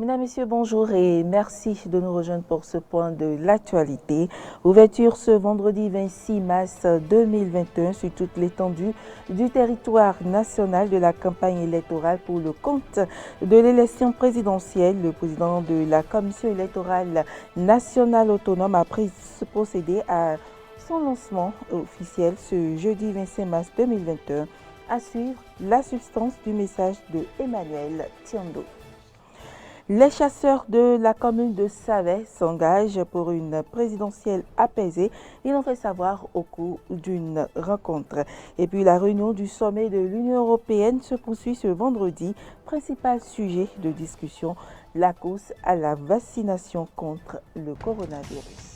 Mesdames, Messieurs, bonjour et merci de nous rejoindre pour ce point de l'actualité. Ouverture ce vendredi 26 mars 2021 sur toute l'étendue du territoire national de la campagne électorale pour le compte de l'élection présidentielle. Le président de la Commission électorale nationale autonome a procédé à son lancement officiel ce jeudi 25 mars 2021. À suivre la substance du message de Emmanuel Tiando. Les chasseurs de la commune de Savès s'engagent pour une présidentielle apaisée. Ils l'ont fait savoir au cours d'une rencontre. Et puis la réunion du sommet de l'Union européenne se poursuit ce vendredi. Principal sujet de discussion, la course à la vaccination contre le coronavirus.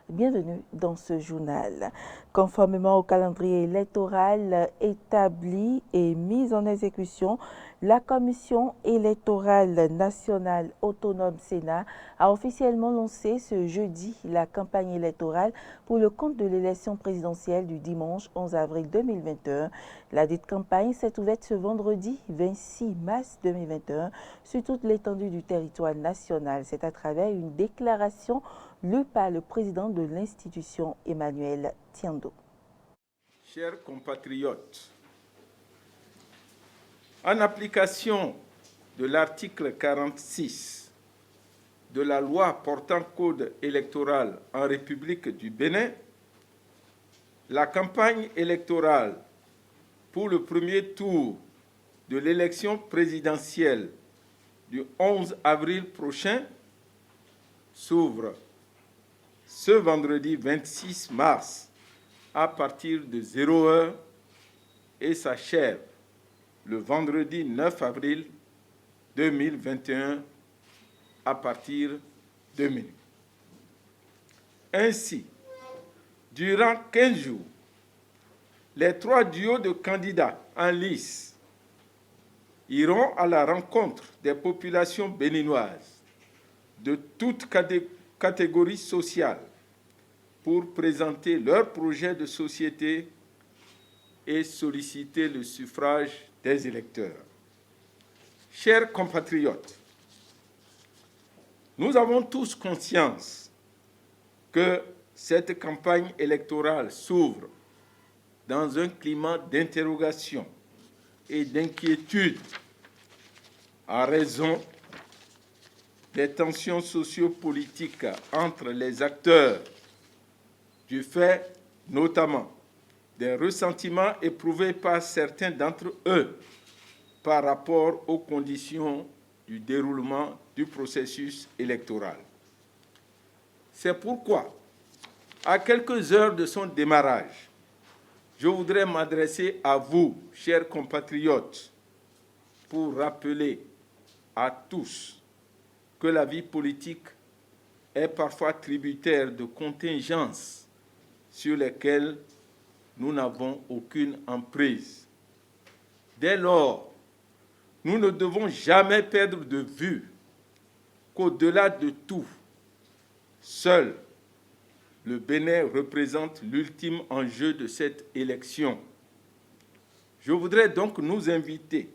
Bienvenue dans ce journal. Conformément au calendrier électoral établi et mis en exécution, la Commission électorale nationale autonome Sénat a officiellement lancé ce jeudi la campagne électorale pour le compte de l'élection présidentielle du dimanche 11 avril 2021. La dite campagne s'est ouverte ce vendredi 26 mars 2021 sur toute l'étendue du territoire national. C'est à travers une déclaration lue par le président de l'institution, Emmanuel Tiando. Chers compatriotes, en application de l'article 46 de la loi portant code électoral en République du Bénin, la campagne électorale pour le premier tour de l'élection présidentielle du 11 avril prochain s'ouvre ce vendredi 26 mars à partir de 0 heure et s'achève le vendredi 9 avril 2021 à partir de minuit. Ainsi, durant 15 jours, les 3 duos de candidats en lice iront à la rencontre des populations béninoises de toutes catégories sociales pour présenter leurs projets de société et solliciter le suffrage des électeurs. Chers compatriotes, nous avons tous conscience que cette campagne électorale s'ouvre dans un climat d'interrogation et d'inquiétude en raison des tensions sociopolitiques entre les acteurs, du fait notamment des ressentiments éprouvés par certains d'entre eux par rapport aux conditions du déroulement du processus électoral. C'est pourquoi, à quelques heures de son démarrage, je voudrais m'adresser à vous, chers compatriotes, pour rappeler à tous que la vie politique est parfois tributaire de contingences sur lesquelles nous n'avons aucune emprise. Dès lors, nous ne devons jamais perdre de vue qu'au-delà de tout, seul le Bénin représente l'ultime enjeu de cette élection. Je voudrais donc nous inviter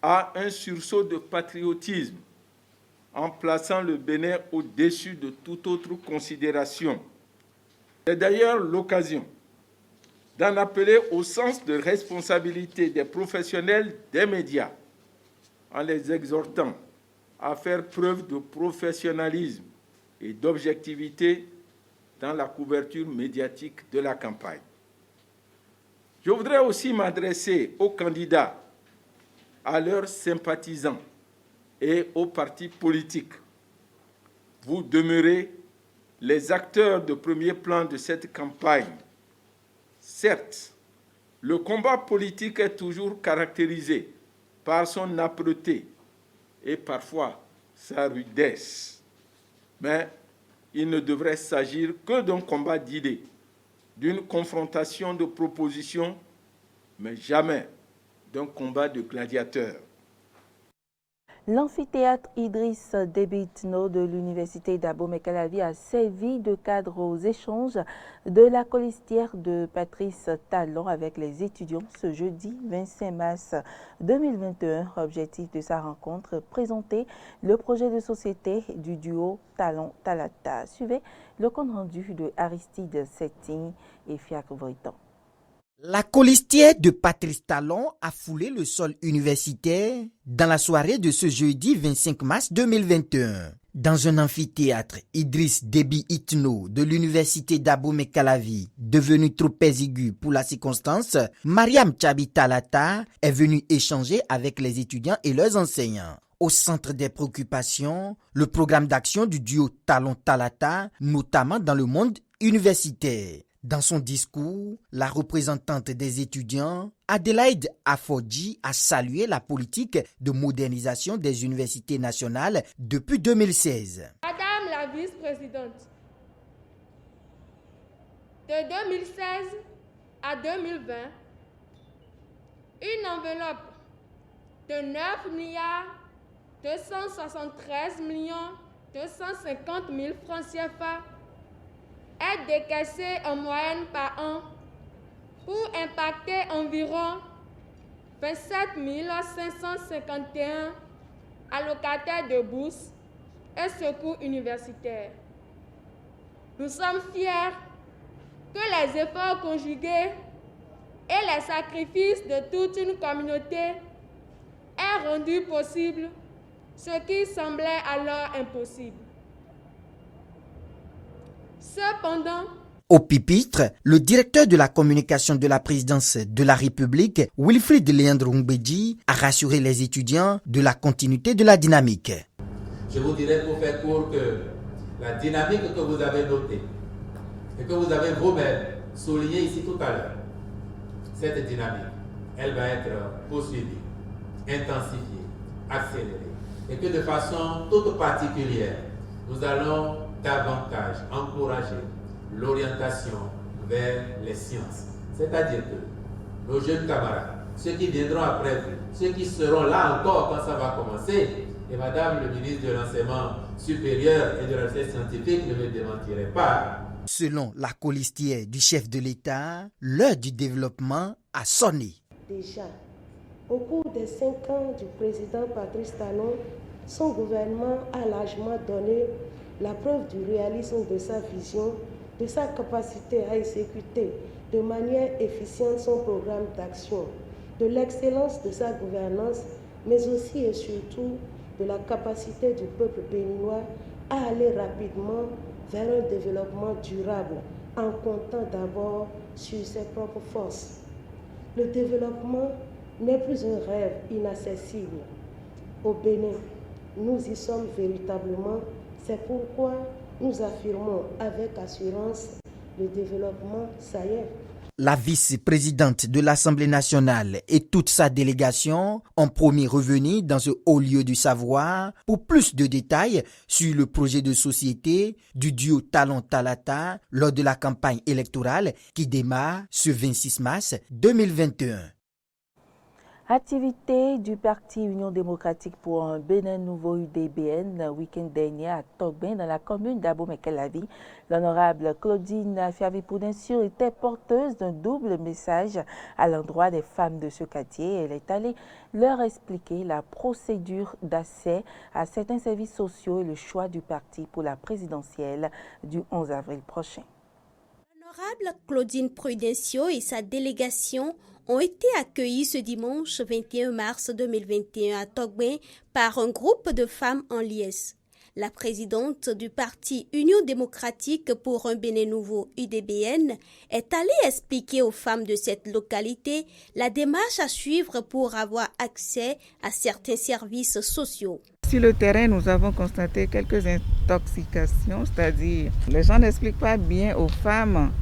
à un sursaut de patriotisme en plaçant le Bénin au-dessus de toute autre considération. C'est d'ailleurs l'occasion d'en appeler au sens de responsabilité des professionnels des médias en les exhortant à faire preuve de professionnalisme et d'objectivité dans la couverture médiatique de la campagne. Je voudrais aussi m'adresser aux candidats, à leurs sympathisants et aux partis politiques. Vous demeurez les acteurs de premier plan de cette campagne. Certes, le combat politique est toujours caractérisé par son âpreté et parfois sa rudesse. Mais il ne devrait s'agir que d'un combat d'idées, d'une confrontation de propositions, mais jamais d'un combat de gladiateurs. L'amphithéâtre Idriss Déby Itno de l'Université d'Abomey-Calavi a servi de cadre aux échanges de la colistière de Patrice Talon avec les étudiants ce jeudi 25 mars 2021. Objectif de sa rencontre, présenter le projet de société du duo Talon-Talata. Suivez le compte rendu de Aristide Setting et Fiacre Voitan. La colistière de Patrice Talon a foulé le sol universitaire dans la soirée de ce jeudi 25 mars 2021. Dans un amphithéâtre, Idriss Déby Itno de l'Université d'Abomey-Calavi, devenu trop exigu pour la circonstance, Mariam Tchabi Talata est venue échanger avec les étudiants et leurs enseignants. Au centre des préoccupations, le programme d'action du duo Talon-Talata, notamment dans le monde universitaire. Dans son discours, la représentante des étudiants, Adélaïde Afodji, a salué la politique de modernisation des universités nationales depuis 2016. Madame la vice-présidente, de 2016 à 2020, une enveloppe de 9 milliards 273 millions 250 000 francs CFA est décaissée en moyenne par an pour impacter environ 27 551 allocataires de bourses et secours universitaires. Nous sommes fiers que les efforts conjugués et les sacrifices de toute une communauté aient rendu possible ce qui semblait alors impossible. Cependant, au pupitre, le directeur de la communication de la présidence de la République, Wilfried Léandre Ngbeji, a rassuré les étudiants de la continuité de la dynamique. Je vous dirais pour faire court que la dynamique que vous avez notée et que vous avez vous-même soulignée ici tout à l'heure, cette dynamique, elle va être poursuivie, intensifiée, accélérée et que de façon toute particulière, nous allons davantage encourager l'orientation vers les sciences. C'est-à-dire que nos jeunes camarades, ceux qui viendront après vous, ceux qui seront là encore quand ça va commencer, et Madame le ministre de l'Enseignement supérieur et de la recherche scientifique ne me démentirait pas. Selon la colistière du chef de l'État, l'heure du développement a sonné. Déjà, au cours des 5 ans du président Patrice Talon, son gouvernement a largement donné la preuve du réalisme de sa vision, de sa capacité à exécuter de manière efficiente son programme d'action, de l'excellence de sa gouvernance, mais aussi et surtout de la capacité du peuple béninois à aller rapidement vers un développement durable en comptant d'abord sur ses propres forces. Le développement n'est plus un rêve inaccessible. Au Bénin, nous y sommes véritablement. C'est pourquoi nous affirmons avec assurance le développement, ça y est. La vice-présidente de l'Assemblée nationale et toute sa délégation ont promis revenir dans ce haut lieu du savoir pour plus de détails sur le projet de société du duo Talon-Talata lors de la campagne électorale qui démarre ce 26 mars 2021. Activité du parti Union démocratique pour un Bénin nouveau UDBN le week-end dernier à Togben dans la commune d'Abomey-Calavi. L'honorable Claudine Fiavi-Prudencio était porteuse d'un double message à l'endroit des femmes de ce quartier. Elle est allée leur expliquer la procédure d'accès à certains services sociaux et le choix du parti pour la présidentielle du 11 avril prochain. L'honorable Claudine Prudencio et sa délégation ont été accueillis ce dimanche 21 mars 2021 à Togben par un groupe de femmes en liesse. La présidente du parti Union démocratique pour un Bénin nouveau UDBN est allée expliquer aux femmes de cette localité la démarche à suivre pour avoir accès à certains services sociaux. Sur le terrain, nous avons constaté quelques intoxications, c'est-à-dire les gens n'expliquent pas bien aux femmes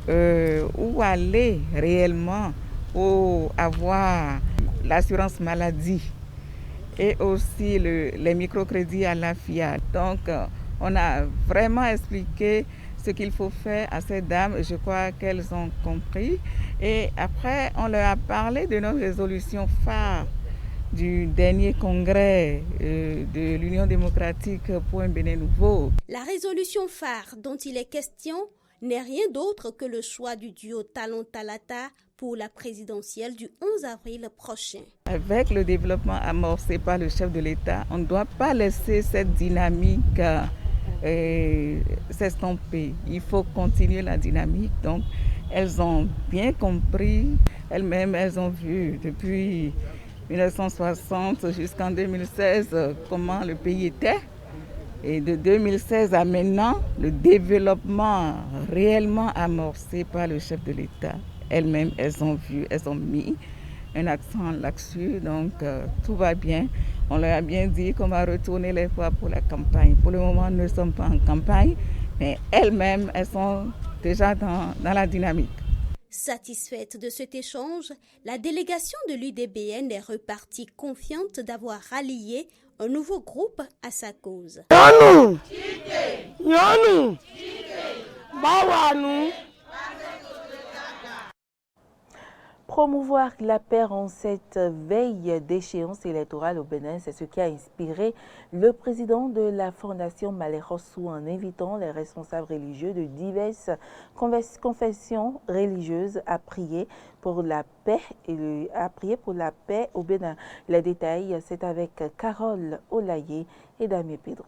où aller réellement pour avoir l'assurance maladie et aussi les microcrédits à la FIA. Donc, on a vraiment expliqué ce qu'il faut faire à ces dames. Je crois qu'elles ont compris. Et après, on leur a parlé de nos résolutions phares du dernier congrès de l'Union démocratique pour un Bénin nouveau. La résolution phare dont il est question n'est rien d'autre que le choix du duo Talon-Talata pour la présidentielle du 11 avril prochain. Avec le développement amorcé par le chef de l'État, on ne doit pas laisser cette dynamique s'estomper. Il faut continuer la dynamique. Donc, elles ont bien compris, elles-mêmes, elles ont vu depuis 1960 jusqu'en 2016 comment le pays était. Et de 2016 à maintenant, le développement réellement amorcé par le chef de l'État, elles-mêmes, elles ont vu, elles ont mis un accent là-dessus. Donc, tout va bien. On leur a bien dit qu'on va retourner les fois pour la campagne. Pour le moment, nous ne sommes pas en campagne, mais elles-mêmes, elles sont déjà dans la dynamique. Satisfaite de cet échange, la délégation de l'UDBN est repartie confiante d'avoir rallié un nouveau groupe à sa cause. Promouvoir la paix en cette veille d'échéance électorale au Bénin, c'est ce qui a inspiré le président de la Fondation Malais Rossou en invitant les responsables religieux de diverses confessions religieuses à prier pour la paix au Bénin. Les détails, c'est avec Carole Olaye et Damien Pedro.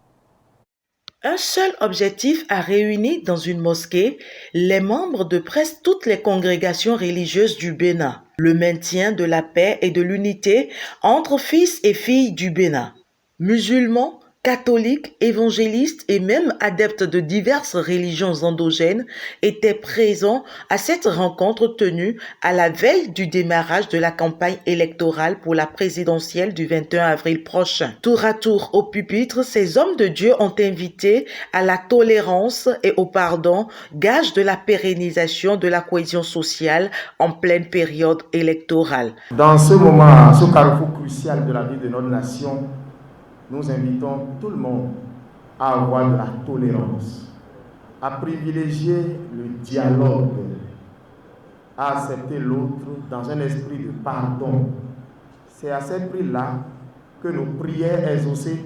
Un seul objectif a réuni dans une mosquée les membres de presque toutes les congrégations religieuses du Bénin, le maintien de la paix et de l'unité entre fils et filles du Bénin. Musulmans, catholiques, évangélistes et même adeptes de diverses religions endogènes étaient présents à cette rencontre tenue à la veille du démarrage de la campagne électorale pour la présidentielle du 21 avril prochain. Tour à tour au pupitre, ces hommes de Dieu ont invité à la tolérance et au pardon, gage de la pérennisation de la cohésion sociale en pleine période électorale. Dans ce moment, ce carrefour crucial de la vie de notre nation, nous invitons tout le monde à avoir de la tolérance, à privilégier le dialogue, à accepter l'autre dans un esprit de pardon. C'est à cet prix-là que nos prières exaucées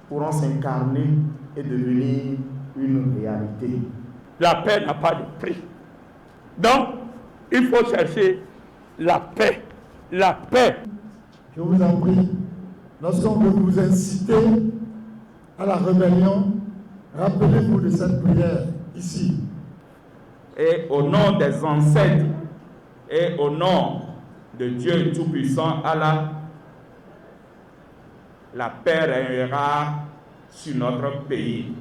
pourront s'incarner et devenir une réalité. La paix n'a pas de prix. Donc, il faut chercher la paix. La paix. Je vous en prie. Lorsqu'on veut vous inciter à la rébellion, rappelez-vous de cette prière ici. Et au nom des ancêtres et au nom de Dieu Tout-Puissant, Allah, la paix régnera sur notre pays.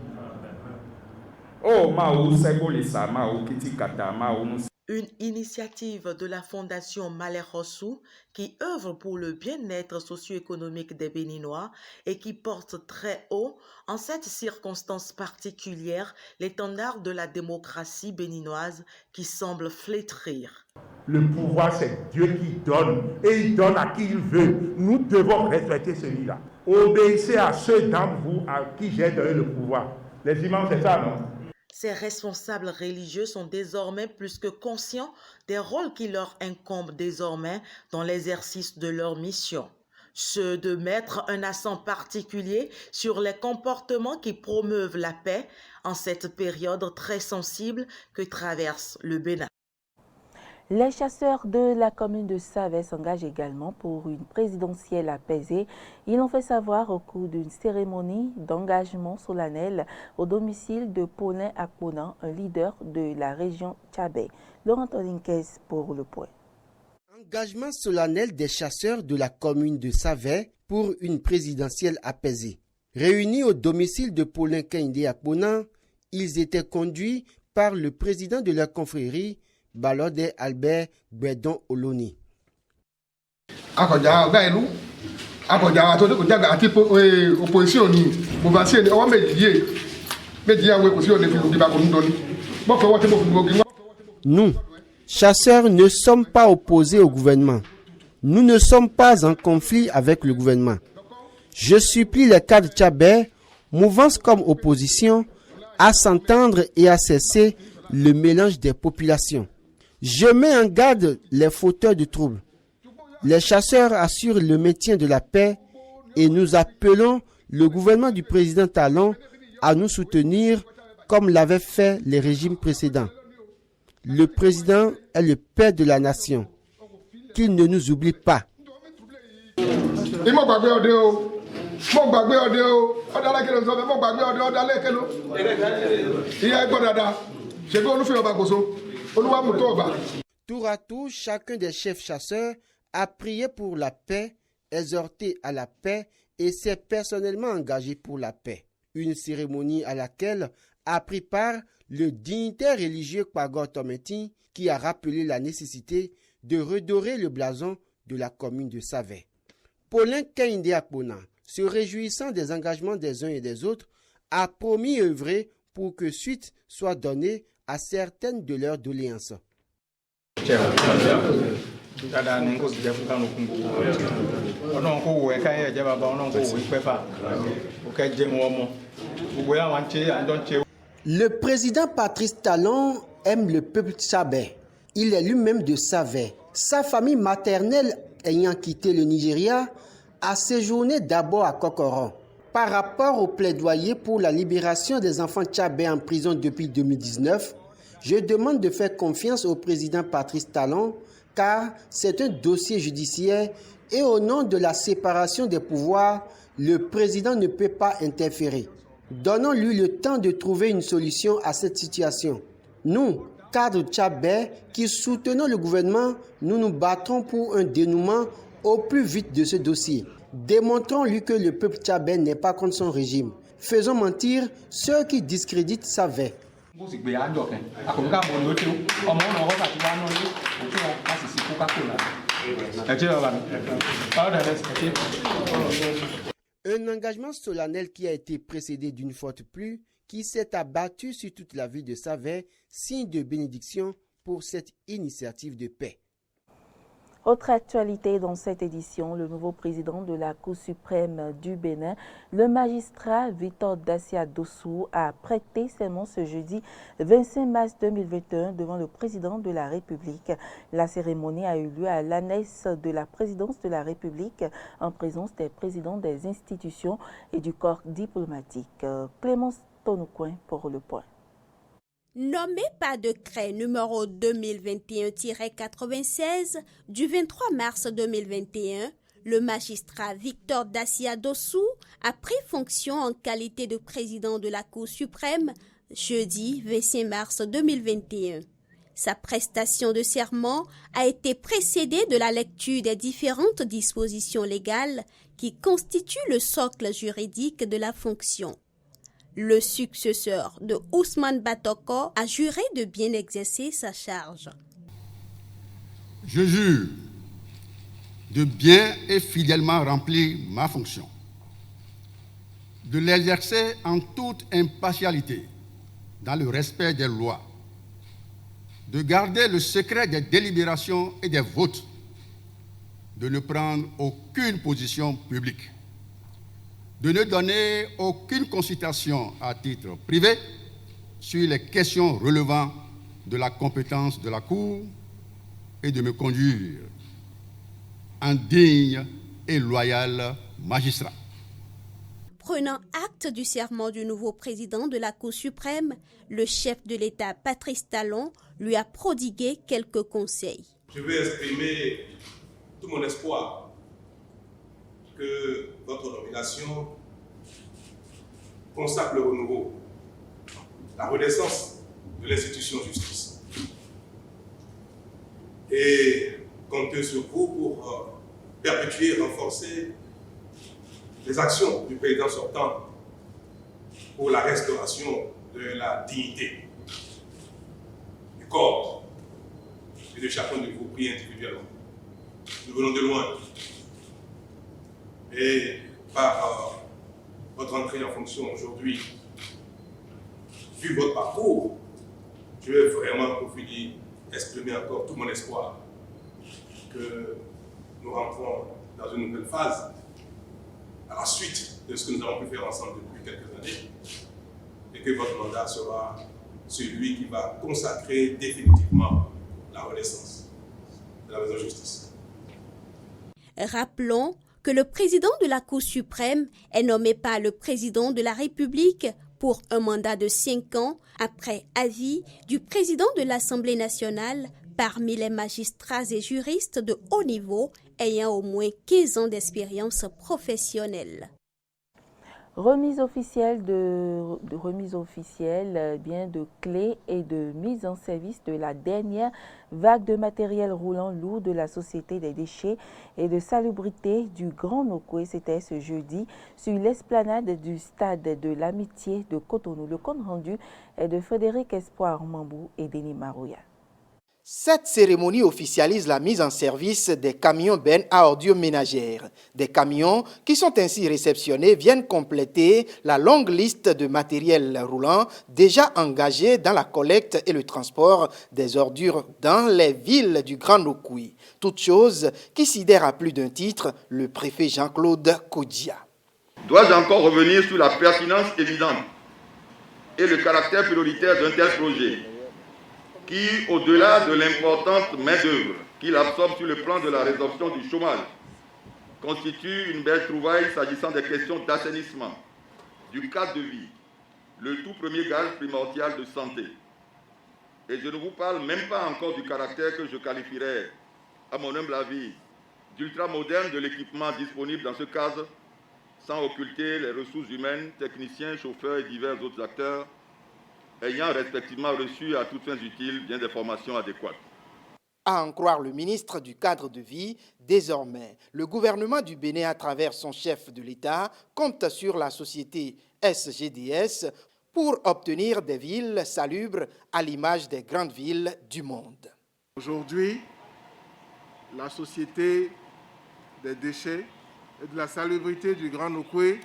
Oh, Maou Segolisa, Maou Kitikata, Maou. Une initiative de la Fondation Malais Rossou qui œuvre pour le bien-être socio-économique des Béninois et qui porte très haut, en cette circonstance particulière, l'étendard de la démocratie béninoise qui semble flétrir. Le pouvoir, c'est Dieu qui donne et il donne à qui il veut. Nous devons respecter celui-là. Obéissez à ceux d'entre vous à qui j'ai donné le pouvoir. Les imams, c'est ça, non? Ces responsables religieux sont désormais plus que conscients des rôles qui leur incombent désormais dans l'exercice de leur mission. Ceux de mettre un accent particulier sur les comportements qui promeuvent la paix en cette période très sensible que traverse le Bénin. Les chasseurs de la commune de Savet s'engagent également pour une présidentielle apaisée. Ils l'ont fait savoir au cours d'une cérémonie d'engagement solennel au domicile de Paulin Akpona, un leader de la région Tchabé. Laurent Olinkes pour le point. Engagement solennel des chasseurs de la commune de Savet pour une présidentielle apaisée. Réunis au domicile de Paulin Kende Akpona, ils étaient conduits par le président de la confrérie, Balode Albert Bedon Oloni. Nous, chasseurs, ne sommes pas opposés au gouvernement. Nous ne sommes pas en conflit avec le gouvernement. Je supplie les cadres tchabais, mouvance comme opposition, à s'entendre et à cesser le mélange des populations. Je mets en garde les fauteurs de troubles. Les chasseurs assurent le maintien de la paix et nous appelons le gouvernement du président Talon à nous soutenir comme l'avaient fait les régimes précédents. Le président est le père de la nation. Qu'il ne nous oublie pas. Tour à tour, chacun des chefs chasseurs a prié pour la paix, exhorté à la paix et s'est personnellement engagé pour la paix. Une cérémonie à laquelle a pris part le dignitaire religieux Kwagor Tometi qui a rappelé la nécessité de redorer le blason de la commune de Savè. Paulin Kehinde Akpona, se réjouissant des engagements des uns et des autres, a promis œuvrer pour que suite soit donnée à certaines de leurs doléances. Le président Patrice Talon aime le peuple tchadien. Il est lui-même de Savè. Sa famille maternelle ayant quitté le Nigeria a séjourné d'abord à Kokorom. Par rapport au plaidoyer pour la libération des enfants tchadien en prison depuis 2019, je demande de faire confiance au président Patrice Talon car c'est un dossier judiciaire et au nom de la séparation des pouvoirs, le président ne peut pas interférer. Donnons-lui le temps de trouver une solution à cette situation. Nous, cadres tchadien qui soutenons le gouvernement, nous nous battrons pour un dénouement au plus vite de ce dossier. Démontrons-lui que le peuple tchadien n'est pas contre son régime. Faisons mentir ceux qui discréditent Savè. Un engagement solennel qui a été précédé d'une forte pluie qui s'est abattue sur toute la ville de Savè, signe de bénédiction pour cette initiative de paix. Autre actualité dans cette édition, le nouveau président de la Cour suprême du Bénin, le magistrat Victor Dacia Dossou, a prêté serment ce jeudi 25 mars 2021 devant le président de la République. La cérémonie a eu lieu à l'annexe de la présidence de la République en présence des présidents des institutions et du corps diplomatique. Clémence Tonoucoin pour le point. Nommé par décret numéro 2021-96 du 23 mars 2021, le magistrat Victor Dacia Dossou a pris fonction en qualité de président de la Cour suprême jeudi 25 mars 2021. Sa prestation de serment a été précédée de la lecture des différentes dispositions légales qui constituent le socle juridique de la fonction. Le successeur de Ousmane Batoko a juré de bien exercer sa charge. Je jure de bien et fidèlement remplir ma fonction, de l'exercer en toute impartialité, dans le respect des lois, de garder le secret des délibérations et des votes, de ne prendre aucune position publique, de ne donner aucune consultation à titre privé sur les questions relevant de la compétence de la Cour et de me conduire en digne et loyal magistrat. Prenant acte du serment du nouveau président de la Cour suprême, le chef de l'État Patrice Talon lui a prodigué quelques conseils. Je veux exprimer tout mon espoir que votre nomination consacre le renouveau, la renaissance de l'institution justice. Et comptez sur vous pour perpétuer et renforcer les actions du président sortant pour la restauration de la dignité du corps et de chacun de vous pris individuellement. Nous venons de loin. Et par votre entrée en fonction aujourd'hui, vu votre parcours, je vais vraiment, pour finir, exprimer encore tout mon espoir que nous rentrons dans une nouvelle phase à la suite de ce que nous avons pu faire ensemble depuis quelques années et que votre mandat sera celui qui va consacrer définitivement la renaissance de la maison de justice. Rappelons que le président de la Cour suprême est nommé par le président de la République pour un mandat de 5 ans après avis du président de l'Assemblée nationale parmi les magistrats et juristes de haut niveau ayant au moins 15 ans d'expérience professionnelle. Remise officielle de clés et de mise en service de la dernière vague de matériel roulant lourd de la Société des déchets et de salubrité du Grand Nokoué. C'était ce jeudi sur l'esplanade du stade de l'Amitié de Cotonou. Le compte rendu est de Frédéric Espoir Mambou et Denis Marouya. Cette cérémonie officialise la mise en service des camions bennes à ordures ménagères. Des camions qui sont ainsi réceptionnés viennent compléter la longue liste de matériel roulant déjà engagé dans la collecte et le transport des ordures dans les villes du Grand Nokoué. Toute chose qui sidère à plus d'un titre le préfet Jean-Claude Kodjia. Dois-je encore revenir sur la pertinence évidente et le caractère prioritaire d'un tel projet qui, au-delà de l'importante main-d'œuvre qu'il absorbe sur le plan de la résorption du chômage, constitue une belle trouvaille s'agissant des questions d'assainissement, du cadre de vie, le tout premier gage primordial de santé. Et je ne vous parle même pas encore du caractère que je qualifierais, à mon humble avis, d'ultra-moderne de l'équipement disponible dans ce cadre, sans occulter les ressources humaines, techniciens, chauffeurs et divers autres acteurs, ayant respectivement reçu à toutes fins utiles bien des formations adéquates. À en croire le ministre du Cadre de vie, désormais, le gouvernement du Bénin, à travers son chef de l'État, compte sur la société SGDS pour obtenir des villes salubres à l'image des grandes villes du monde. Aujourd'hui, la société des déchets et de la salubrité du Grand Nokoué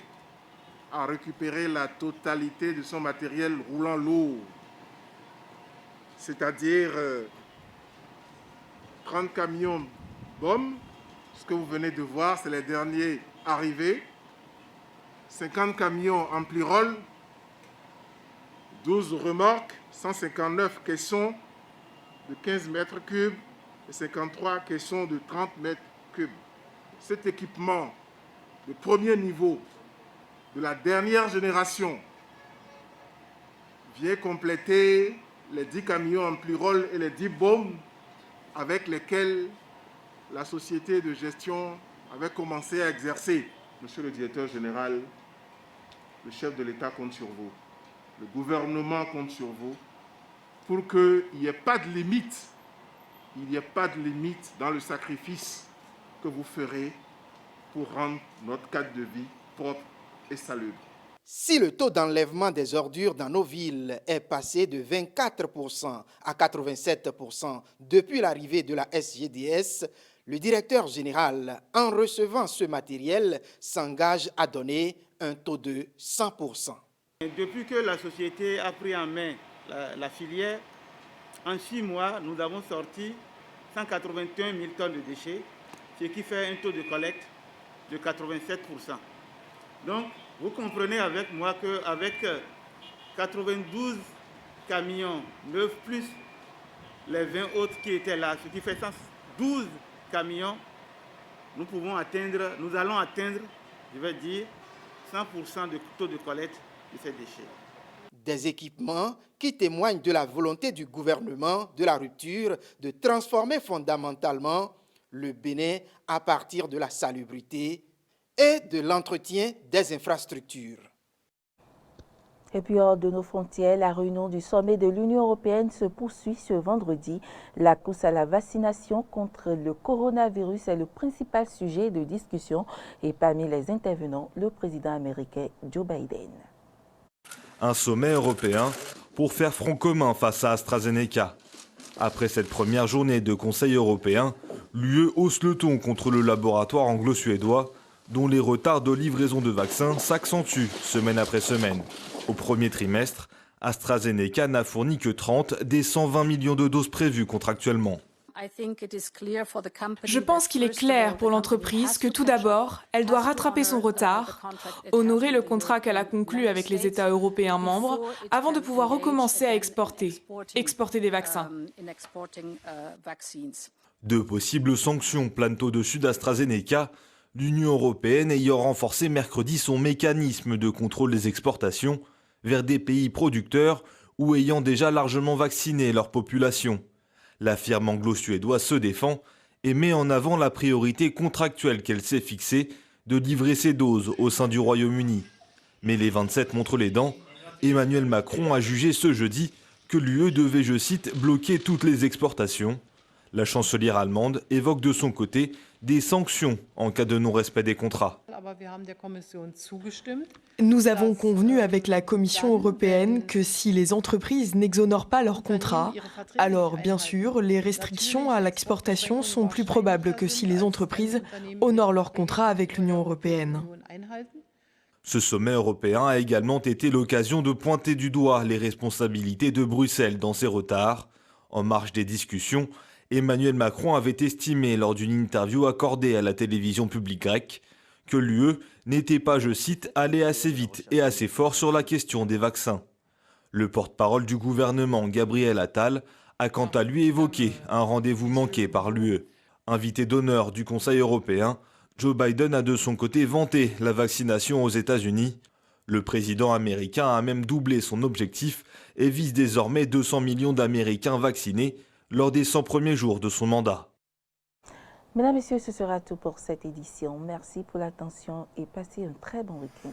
a récupéré la totalité de son matériel roulant lourd, c'est-à-dire 30 camions BOM, ce que vous venez de voir, c'est les derniers arrivés, 50 camions ampli-roll, 12 remorques, 159 caissons de 15 mètres cubes et 53 caissons de 30 mètres cubes. Cet équipement de premier niveau de la dernière génération vient compléter les 10 camions ampli-roll et les 10 BOM avec lesquels la société de gestion avait commencé à exercer. Monsieur le directeur général, le chef de l'État compte sur vous, le gouvernement compte sur vous pour qu'il n'y ait pas de limite, dans le sacrifice que vous ferez pour rendre notre cadre de vie propre et salubre. Si le taux d'enlèvement des ordures dans nos villes est passé de 24% à 87% depuis l'arrivée de la SGDS, le directeur général, en recevant ce matériel, s'engage à donner un taux de 100%. Depuis que la société a pris en main la filière, en 6 mois, nous avons sorti 181 000 tonnes de déchets, ce qui fait un taux de collecte de 87%. Donc, vous comprenez avec moi qu'avec 92 camions neufs plus les 20 autres qui étaient là, ce qui fait 112 camions, nous allons atteindre, je vais dire, 100% de taux de collecte de ces déchets. Des équipements qui témoignent de la volonté du gouvernement de la rupture de transformer fondamentalement le Bénin à partir de la salubrité et de l'entretien des infrastructures. Et puis hors de nos frontières, la réunion du sommet de l'Union européenne se poursuit ce vendredi. La course à la vaccination contre le coronavirus est le principal sujet de discussion et parmi les intervenants, le président américain Joe Biden. Un sommet européen pour faire front commun face à AstraZeneca. Après cette première journée de Conseil européen, l'UE hausse le ton contre le laboratoire anglo-suédois dont les retards de livraison de vaccins s'accentuent semaine après semaine. Au premier trimestre, AstraZeneca n'a fourni que 30 des 120 millions de doses prévues contractuellement. Je pense qu'il est clair pour l'entreprise que tout d'abord, elle doit rattraper son retard, honorer le contrat qu'elle a conclu avec les États européens membres avant de pouvoir recommencer à exporter des vaccins. De possibles sanctions planent au-dessus d'AstraZeneca, l'Union européenne ayant renforcé mercredi son mécanisme de contrôle des exportations vers des pays producteurs ou ayant déjà largement vacciné leur population. La firme anglo-suédoise se défend et met en avant la priorité contractuelle qu'elle s'est fixée de livrer ses doses au sein du Royaume-Uni. Mais les 27 montrent les dents. Emmanuel Macron a jugé ce jeudi que l'UE devait, je cite, bloquer toutes les exportations. La chancelière allemande évoque de son côté des sanctions en cas de non-respect des contrats. Nous avons convenu avec la Commission européenne que si les entreprises n'exonèrent pas leurs contrats, alors bien sûr, les restrictions à l'exportation sont plus probables que si les entreprises honorent leurs contrats avec l'Union européenne. Ce sommet européen a également été l'occasion de pointer du doigt les responsabilités de Bruxelles dans ces retards. En marge des discussions, Emmanuel Macron avait estimé lors d'une interview accordée à la télévision publique grecque que l'UE n'était pas, je cite, allée assez vite et assez fort sur la question des vaccins. Le porte-parole du gouvernement, Gabriel Attal, a quant à lui évoqué un rendez-vous manqué par l'UE. Invité d'honneur du Conseil européen, Joe Biden a de son côté vanté la vaccination aux États-Unis. Le président américain a même doublé son objectif et vise désormais 200 millions d'Américains vaccinés lors des 100 premiers jours de son mandat. Mesdames, Messieurs, ce sera tout pour cette édition. Merci pour l'attention et passez un très bon week-end.